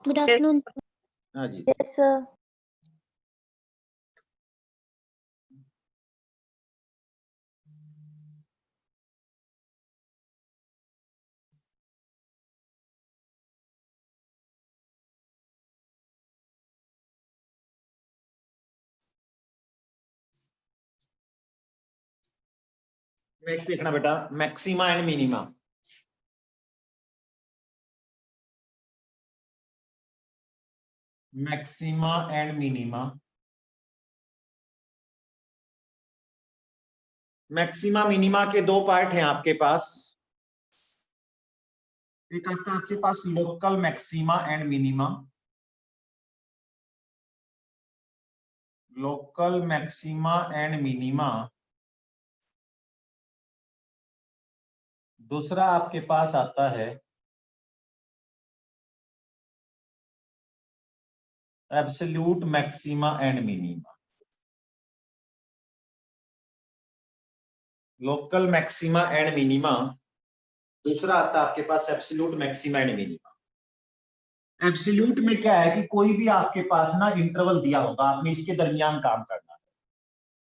Good afternoon. हाँ जी yes sir. Next देखना बेटा, maxima and minima. Maxima and minima. Maxima minima के दो पार्ट हैं आपके पास। एक आता है आपके पास local maxima and minima. Local maxima and minima. दूसरा आपके पास आता है absolute maxima and minima. Local maxima and minima. दूसरा आता है आपके पास absolute maxima and minima. Absolute में क्या है कि कोई भी आपके पास ना इंटरवल दिया होगा, आपने इसके दरमियान काम करना है।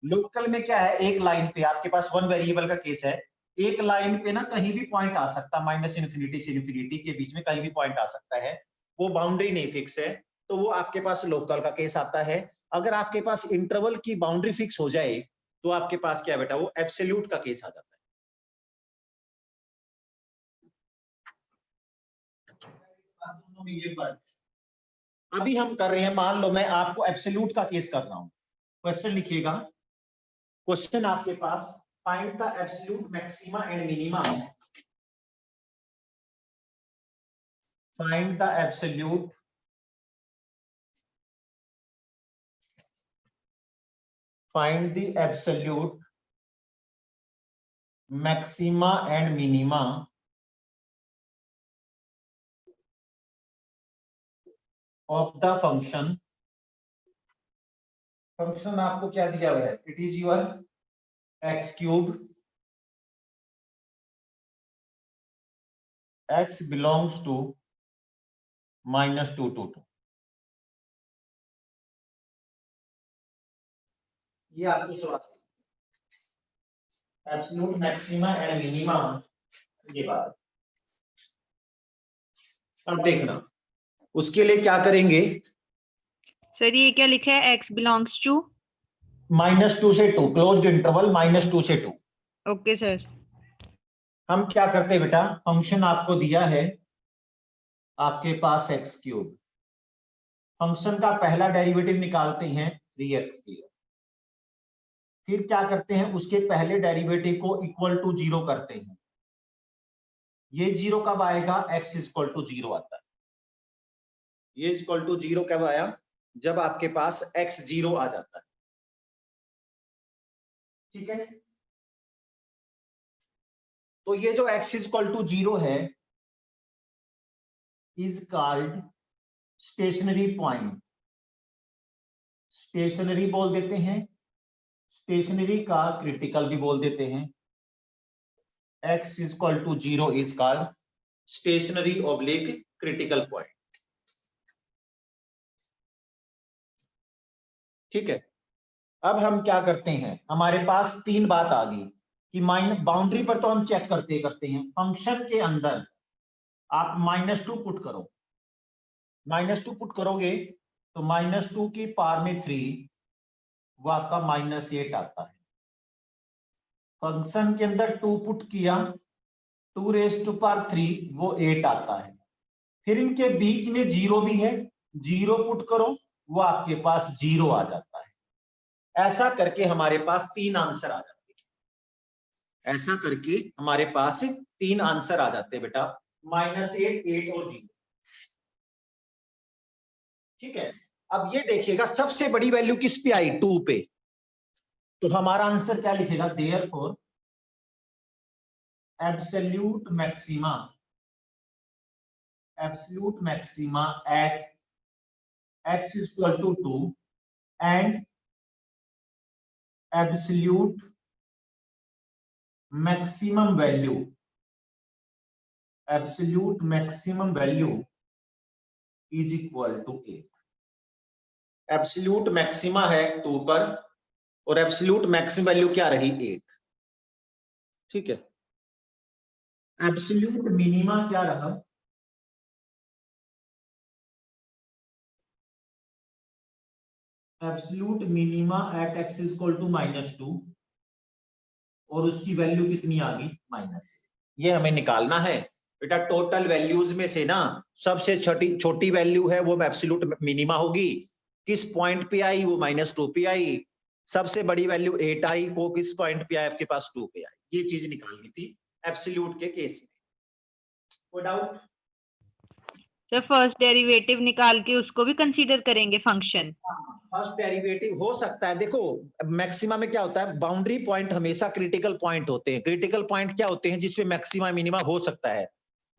लोकल में क्या है, एक लाइन पे आपके पास वन वेरिएबल का केस है, एक लाइन पे ना कहीं भी पॉइंट आ सकता है, माइनस इन्फिनिटी से इन्फिनिटी के बीच में कहीं भी पॉइंट आ सकता है, वो बाउंड्री नहीं फिक्स है, तो वो आपके पास लोकल का केस आता है। अगर आपके पास इंटरवल की बाउंड्री फिक्स हो जाए तो आपके पास क्या बेटा, वो एब्सोल्यूट का केस आ जाता है। ये फर्क अभी हम कर रहे हैं। मान लो मैं आपको एब्सोल्यूट का केस कर रहा हूं, क्वेश्चन लिखिएगा। क्वेश्चन आपके पास, find the absolute maxima and minima. Find the absolute find the absolute maxima and minima of the function। Function आपको क्या दिया हुआ है, it is your X cube, x belongs to -2 to 2। ये आपकी सवाल एब्सोल्यूट मैक्सिमा एंड मिनिमा, ये बात। अब देखना उसके लिए क्या करेंगे सर। ये क्या लिखा है, x बिलोंग्स टू -2 से 2, क्लोज्ड इंटरवल -2 से 2। Okay sir. हम क्या करते हैं बेटा, फंक्शन आपको दिया है आपके पास x क्यूब, फंक्शन का पहला डेरिवेटिव निकालते हैं 3x क्यूब, फिर क्या करते हैं उसके पहले डेरिवेटिव को इक्वल टू 0 करते हैं। ये 0 कब आएगा, x इक्वल टू 0 आता है। ये इक्वल टू 0 कब आया, जब आपके पास x 0 आ जाता है। ठीक है, तो ये जो x इक्वल टू 0 है is called stationary point. Stationary बोल देते हैं, स्टेशनरी का क्रिटिकल भी बोल देते हैं। x equal to 0 is called stationary oblique critical point. ठीक है, अब हम क्या करते हैं, हमारे पास तीन बात आ गई कि बाउंड्री पर तो हम चेक करते हैं, फंक्शन के अंदर आप -2 पुट करो। -2 पुट करोगे तो -2 की पावर में 3 वो आपका -8 आता है। फंक्शन के अंदर 2 पुट किया, 2 रेज़ टू पावर 3 वो 8 आता है। फिर इनके बीच में 0 भी है, 0 पुट करो वो आपके पास 0 आ जाता है। ऐसा करके हमारे पास 3 आंसर आ जाते हैं। ऐसा करके हमारे पास 3 आंसर आ जाते हैं बेटा, -8, 8 और 0। ठीक है, अब ये देखिएगा सबसे बड़ी वैल्यू किस पे आई, 2 पे, तो हमारा आंसर क्या लिखेगा, therefore absolute maxima at x equal to 2 and absolute maximum value is equal to 8। Absolute maxima है 2 पर और एब्सोल्यूट मैक्सिमम वैल्यू क्या रही 8। ठीक है, एब्सोल्यूट मिनिमा क्या रहा? Absolute minima at x is equal to -2 और उसकी वैल्यू कितनी आ गई? -8। ये हमें निकालना है बेटा। टोटल वैल्यूज में से ना सबसे छोटी वैल्यू है वो एब्सोल्यूट मिनिमा होगी। किस पॉइंट पे आई? वो -2 पे आई। सबसे बड़ी वैल्यू 8 आई, को किस पॉइंट पे आया? आपके पास 2 पे आई। ये चीज निकालनी थी एब्सोल्यूट के केस में। कोई डाउट? तो फर्स्ट डेरिवेटिव निकाल के उसको भी कंसीडर करेंगे फंक्शन? फर्स्ट डेरिवेटिव हो सकता है। देखो मैक्सिमा में क्या होता है, बाउंड्री पॉइंट हमेशा क्रिटिकल पॉइंट होते हैं। क्रिटिकल पॉइंट क्या होते हैं? जिसपे मैक्सिमा मिनिमा हो सकता है।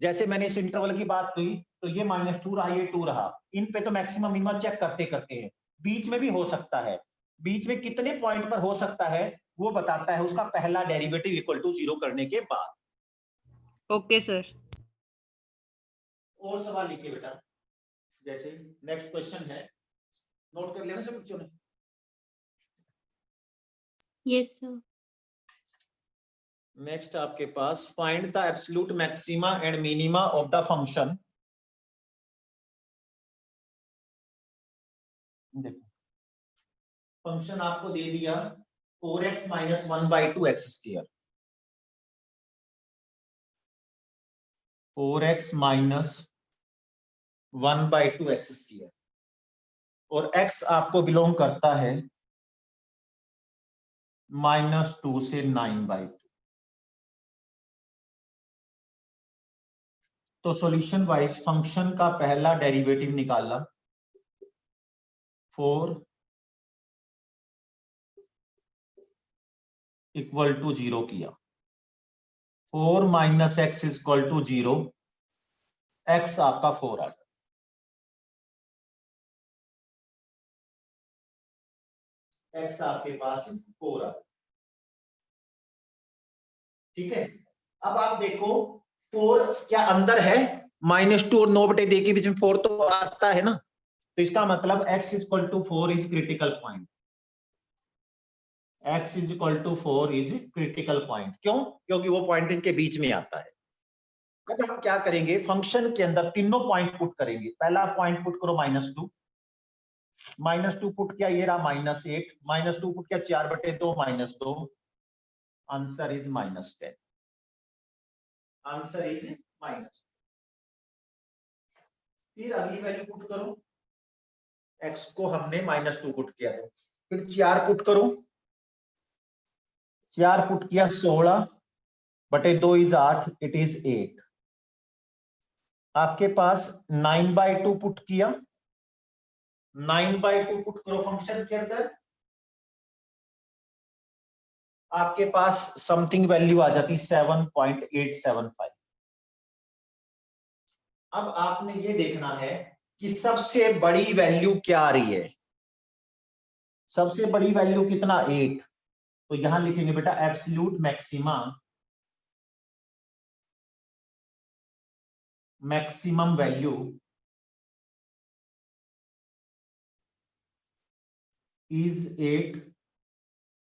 जैसे मैंने इस इंटरवल की बात की तो ये -2 रहा, ये 2 रहा। इन पे तो मैक्सिमा मिनिमा चेक करते करते हैं। बीच में भी हो सकता है। बीच में कितने पॉइंट पर हो सकता है वो बताता है उसका पहला डेरिवेटिव इक्वल टू 0 करने के बाद। Okay sir. और सवाल लिखिए बेटा। जैसे नेक्स्ट क्वेश्चन है, नोट कर लेना सब बच्चों ने। Yes sir. नेक्स्ट आपके पास find the absolute maxima and minima of the function. देखो फंक्शन आपको दे दिया 4x - 1/2 x²। 4x - 1/2 x² और x आपको बिलोंग करता है -2 से 9/2। तो सॉल्यूशन वाइज फंक्शन का पहला डेरिवेटिव निकाला 4 इक्वल टू 0 किया। 4 - x is equal to 0। x आपका 4 आ गया। x आपके पास 4 आ गया। ठीक है, अब आप देखो 4 क्या अंदर है? -2 और 9/2 के बीच में 4 तो आता है ना। तो इसका मतलब x is equal to 4 is critical point. x is equal to 4 is critical point. क्यों? क्योंकि वो पॉइंट इनके बीच में आता है। अब हम क्या करेंगे, फंक्शन के अंदर तीनों पॉइंट पुट करेंगे। पहला पॉइंट पुट करो -2, -2 पुट किया, ये रहा -8, -2 पुट किया 4/2 -2, आंसर इज -10। Answer is -10। फिर अगली वैल्यू पुट करो, x को हमने -2 पुट किया था। फिर 4 पुट करो, 4 पुट किया 16/2 इज 8, इट इज 8। आपके पास 9/2 पुट किया, 9/2 पुट करो फंक्शन के अंदर, आपके पास समथिंग वैल्यू आ जाती 7.875। अब आपने ये देखना है कि सबसे बड़ी वैल्यू क्या आ रही है। सबसे बड़ी वैल्यू कितना? 8। तो यहां लिखेंगे बेटा absolute maxima, maximum value is 8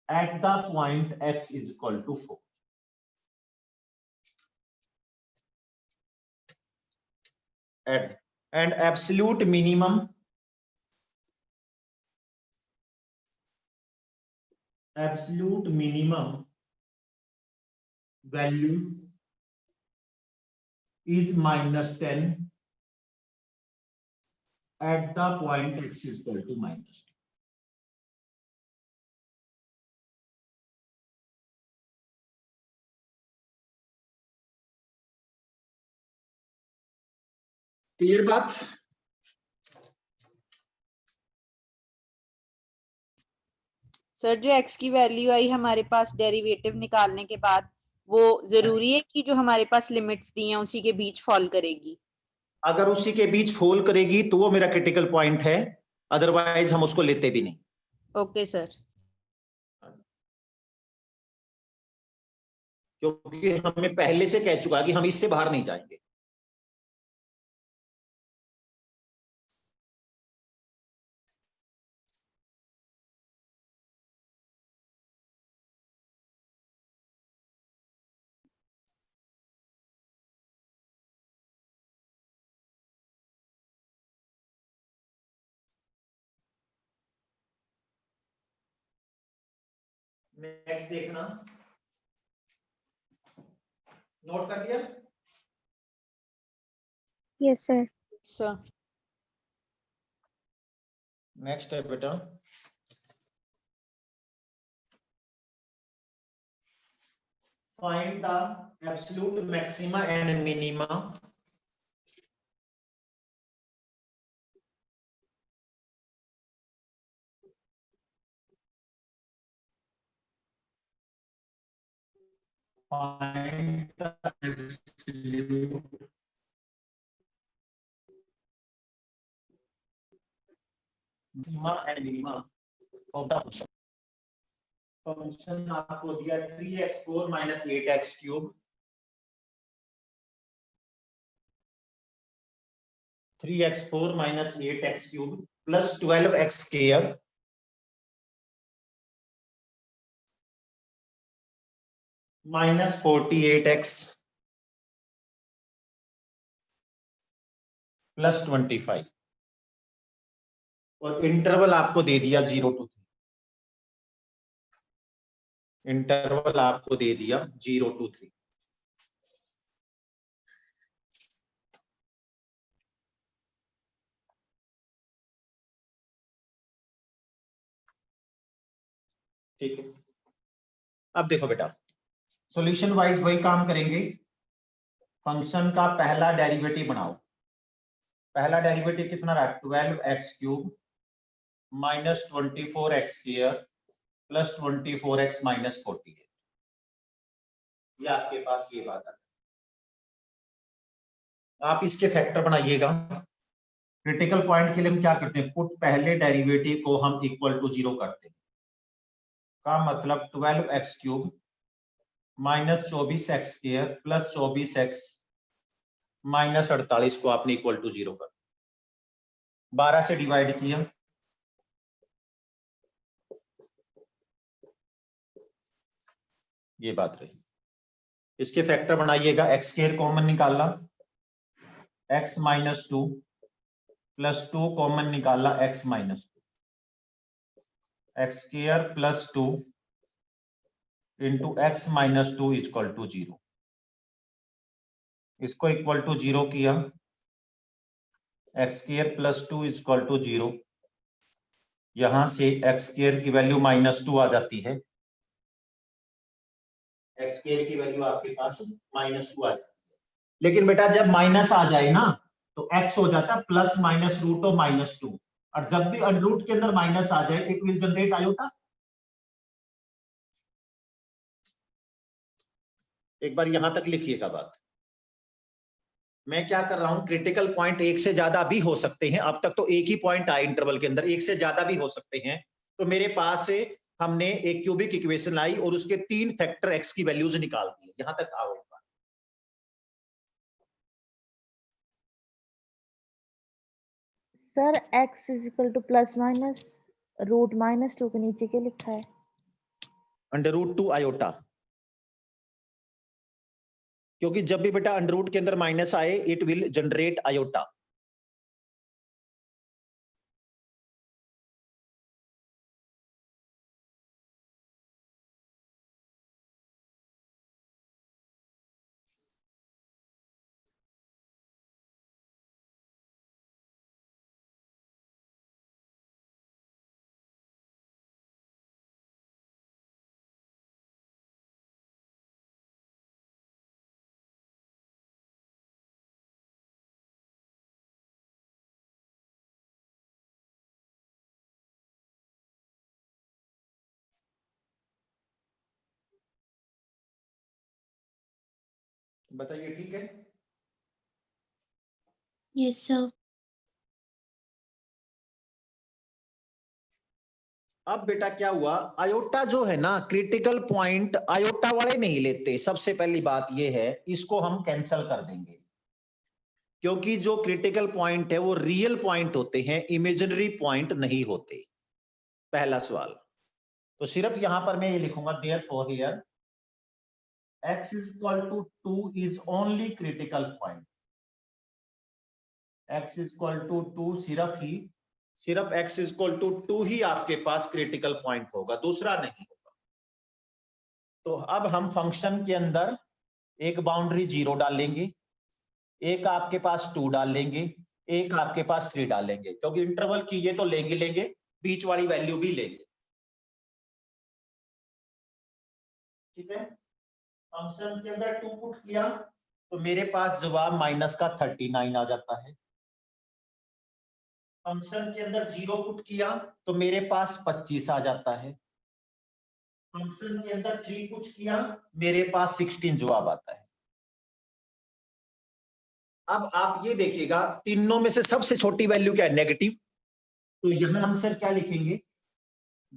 at the point x is equal to 4. And absolute minimum value is -10 at the point x is equal to -2. Clear बात? सर जो x की वैल्यू आई हमारे पास डेरिवेटिव निकालने के बाद, वो जरूरी है कि जो हमारे पास लिमिट्स दी हैं उसी के बीच फॉल करेगी? अगर उसी के बीच फॉल करेगी तो वो मेरा क्रिटिकल पॉइंट है, अदरवाइज हम उसको लेते भी नहीं। Okay sir. क्योंकि हमें पहले से कह चुका कि हम इससे बाहर नहीं जाएंगे। नेक्स्ट देखना, नोट कर दिया? Yes sir. सर नेक्स्ट है बेटा, find the absolute maxima and minima find the absolute maxima and minima of the function. Function आपको दिया 3x4 minus 8x cube, 3x4 minus 8x cube plus 12x square minus 48x plus 25 और interval आपको दे दिया 0 to 3, interval आपको दे दिया 0 to 3। ठीक है, अब देखो बेटा, सॉल्यूशन वाइज वही काम करेंगे। फंक्शन का पहला डेरिवेटिव बनाओ। पहला डेरिवेटिव कितना रहा? 12x cube minus 24x square plus 24x minus 48। ये आपके पास ये बात है। आप इसके फैक्टर बनाइएगा। क्रिटिकल पॉइंट के लिए हम क्या करते हैं? पुट पहले डेरिवेटिव को हम इक्वल टू 0 करते हैं, का मतलब 12x cube minus 24x square plus 24x minus 48 को आपने इक्वल टू 0 कर 12 से डिवाइड किया, ये बात रही। इसके फैक्टर बनाइएगा, एक्स स्क्वायर कॉमन निकाला, x माइनस 2 प्लस 2 कॉमन निकाला, x minus 2, x square plus 2 into x minus 2 equal to 0। इसको इक्वल टू 0 किया, x square plus 2 equal to 0। यहां से एक्स स्क्वायर की वैल्यू माइनस 2 आ जाती है, एक्स स्क्वायर की वैल्यू आपके पास माइनस 2 आ जाती है। लेकिन बेटा जब माइनस आ जाए ना तो x हो जाता है plus minus root of minus 2, और जब भी अंडररूट के अंदर माइनस आ जाए इट विल जनरेट आयोटा। एक बार यहां तक लिखिएगा बात। मैं क्या कर रहा हूं, क्रिटिकल पॉइंट एक से ज्यादा भी हो सकते हैं। अब तक तो एक ही पॉइंट आए इंटरवल के अंदर, एक से ज्यादा भी हो सकते हैं। तो मेरे पास से हमने एक क्यूबिक इक्वेशन लाई और उसके 3 फैक्टर x की वैल्यूज निकाल दी। यहां तक आओ। Sir x is equal to plus minus root minus 2 के नीचे क्या लिखा है? अंडर रूट 2 आयोटा, क्योंकि जब भी बेटा अंडर रूट के अंदर माइनस आए इट विल जनरेट आयोटा। बताइए ठीक है? Yes sir. अब बेटा क्या हुआ, आयोटा जो है ना, क्रिटिकल पॉइंट आयोटा वाले नहीं लेते। सबसे पहली बात ये है, इसको हम कैंसिल कर देंगे, क्योंकि जो क्रिटिकल पॉइंट है वो रियल पॉइंट होते हैं, इमेजिनरी पॉइंट नहीं होते। पहला सवाल। तो सिर्फ यहां पर मैं ये लिखूंगा, therefore here x is equal to 2 is only critical point। x is equal to 2 सिर्फ x is equal to 2 ही आपके पास क्रिटिकल पॉइंट होगा, दूसरा नहीं होगा। तो अब हम फंक्शन के अंदर एक बाउंड्री 0 डाल लेंगे, एक आपके पास 2 डाल लेंगे, एक आपके पास 3 डाल लेंगे, क्योंकि इंटरवल की ये तो लेंगे, बीच वाली वैल्यू भी लेंगे। ठीक है, फंक्शन के अंदर 2 पुट किया तो मेरे पास जवाब माइनस का 39 आ जाता है। फंक्शन के अंदर 0 पुट किया तो मेरे पास 25 आ जाता है। फंक्शन के अंदर 3 पुट किया, मेरे पास 16 जवाब आता है। अब आप ये देखिएगा, तीनों में से सबसे छोटी वैल्यू क्या है? नेगेटिव। तो यहां हम सर क्या लिखेंगे?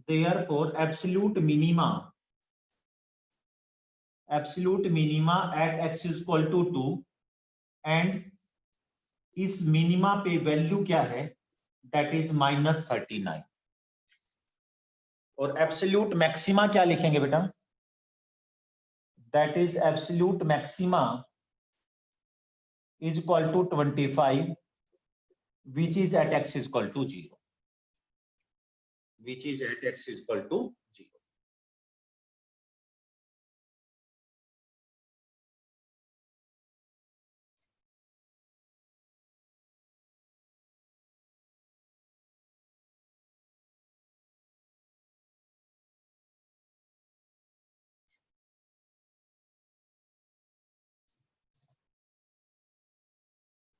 Therefore absolute minima at x equal to 2 and इस मिनिमा पे वैल्यू क्या है? That is -39। और एब्सोल्यूट मैक्सिमा क्या लिखेंगे बेटा? That is absolute maxima is equal to 25 which is at x is equal to 0, which is at x is equal to 0.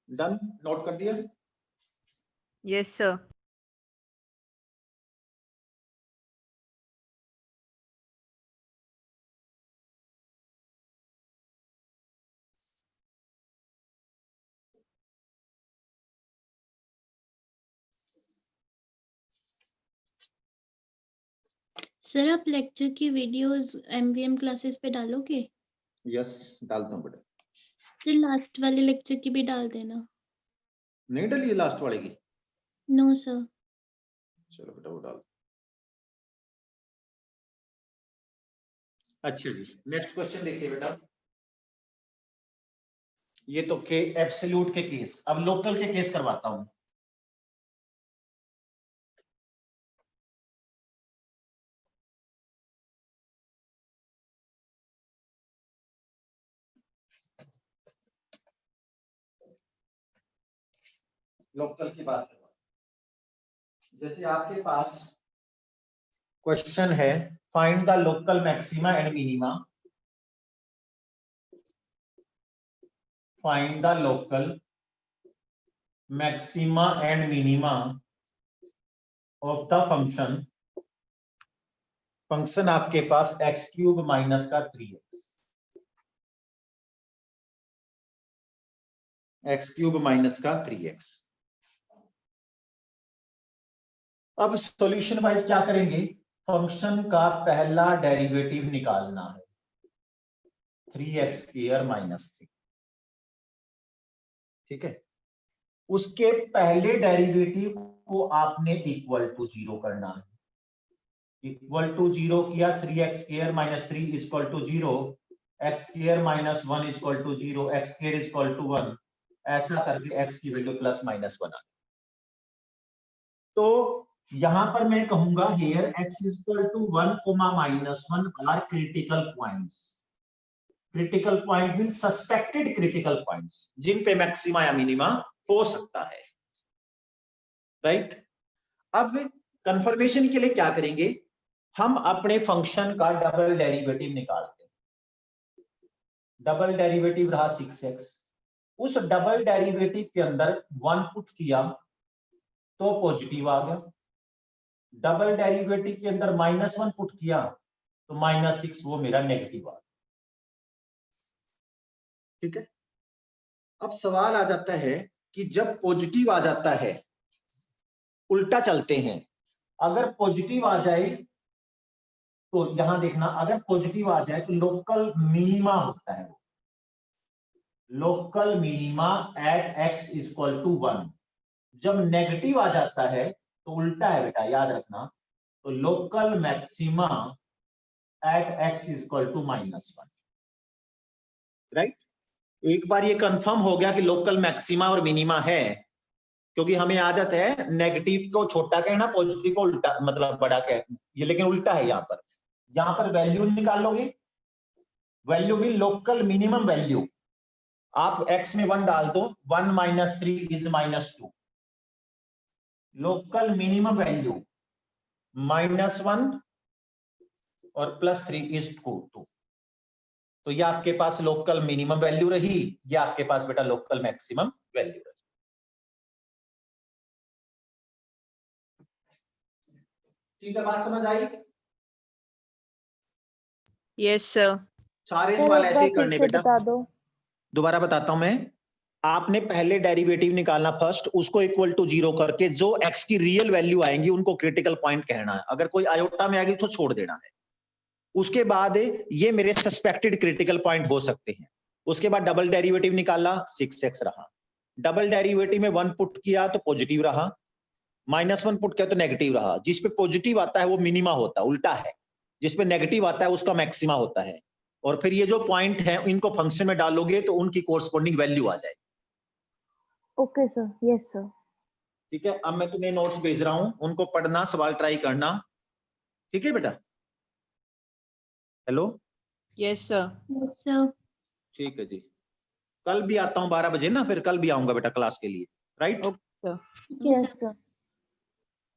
Done? Note कर दिया? Yes sir. सर आप lecture की videos MVM classes पे डालोगे? Yes, डालता हूँ बेटा। फिर लास्ट वाले लेक्चर की भी डाल देना। नहीं डालिए लास्ट वाले की? No sir. चलो बेटा वो डाल। अच्छा जी, नेक्स्ट क्वेश्चन देखिए बेटा। ये तो के एब्सोल्यूट के केस, अब लोकल के केस करवाता हूं। लोकल की बात करवा, जैसे आपके पास क्वेश्चन है find the local maxima and minima, find the local maxima and minima of the function, function आपके पास x³ माइनस का 3x, x³ माइनस का 3x। अब सॉल्यूशन वाइज क्या करेंगे? फंक्शन का पहला डेरिवेटिव निकालना है, 3x² माइनस 3। ठीक है, उसके पहले डेरिवेटिव को आपने इक्वल टू 0 करना है। इक्वल टू 0 किया, 3x² minus 3 equal to 0, x² minus 1 equal to 0, x² equal to 1, ऐसा करके x की वैल्यू प्लस माइनस बना। तो यहां पर मैं कहूंगा here x equal to 1, -1 are critical points. Critical point mean suspected critical points, जिन पे मैक्सिमा या मिनिमा हो सकता है। राइट? अब कंफर्मेशन के लिए क्या करेंगे? हम अपने फंक्शन का डबल डेरिवेटिव निकालते हैं। डबल डेरिवेटिव रहा 6x, उस डबल डेरिवेटिव के अंदर 1 पुट किया तो पॉजिटिव आ गया, डबल डेरिवेटिव के अंदर -1 पुट किया तो -6, वो मेरा नेगेटिव आ गया। ठीक है, अब सवाल आ जाता है कि जब पॉजिटिव आ जाता है, उल्टा चलते हैं। अगर पॉजिटिव आ जाए तो यहां देखना, अगर पॉजिटिव आ जाए तो लोकल मिनिमा होता है, local minima at x equal to 1। जब नेगेटिव आ जाता है तो उल्टा है बेटा, याद रखना। तो local maxima at x equal to -1। Right? एक बार ये कंफर्म हो गया कि लोकल मैक्सिमा और मिनिमा है, क्योंकि हमें आदत है नेगेटिव को छोटा कहना, पॉजिटिव को उल्टा मतलब बड़ा कह, ये लेकिन उल्टा है। यहाँ पर वैल्यू निकाल लोगे वैल्यू भी लोकल मिनिमम वैल्यू। आप x में 1 डाल दो, 1 - 3 इज -2। लोकल मिनिमम वैल्यू -1 और +3 इज 2। तो ये आपके पास लोकल मिनिमम वैल्यू रही, ये आपके पास बेटा लोकल मैक्सिमम वैल्यू रही। ठीक है, बात समझ आई? Yes sir. सारे सर सवाल एक ऐसे बार ही फिर करने से बेटा। बता दो। दोबारा बताता हूं मैं। आपने पहले डेरिवेटिव निकालना फर्स्ट, उसको इक्वल टू 0 करके जो x की रियल वैल्यू आएंगी उनको क्रिटिकल पॉइंट कहना है। अगर कोई आयोटा में आएगी तो छोड़ देना है। उसके बाद ये मेरे सस्पेक्टेड क्रिटिकल पॉइंट हो सकते हैं। उसके बाद डबल डेरिवेटिव निकाला, 6x रहा। डबल डेरिवेटिव में 1 पुट किया तो पॉजिटिव रहा, -1 पुट किया तो नेगेटिव रहा। जिस पे पॉजिटिव आता है वो मिनिमा होता है, उल्टा है। जिस पे नेगेटिव आता है उसका मैक्सिमा होता है। और फिर ये जो पॉइंट है इनको फंक्शन में डालोगे तो उनकी कोरस्पॉन्डिंग वैल्यू आ जाएगी। Okay sir, yes sir. ठीक है, अब मैं तुम्हें नोट्स भेज रहा हूं, उनको पढ़ना, सवाल ट्राई करना। ठीक है बेटा? Hello? Yes sir. Yes, sir. ठीक है जी। कल भी आता हूं 12 बजे ना, फिर कल भी आऊंगा बेटा क्लास के लिए, right? Okay sir. Yes sir.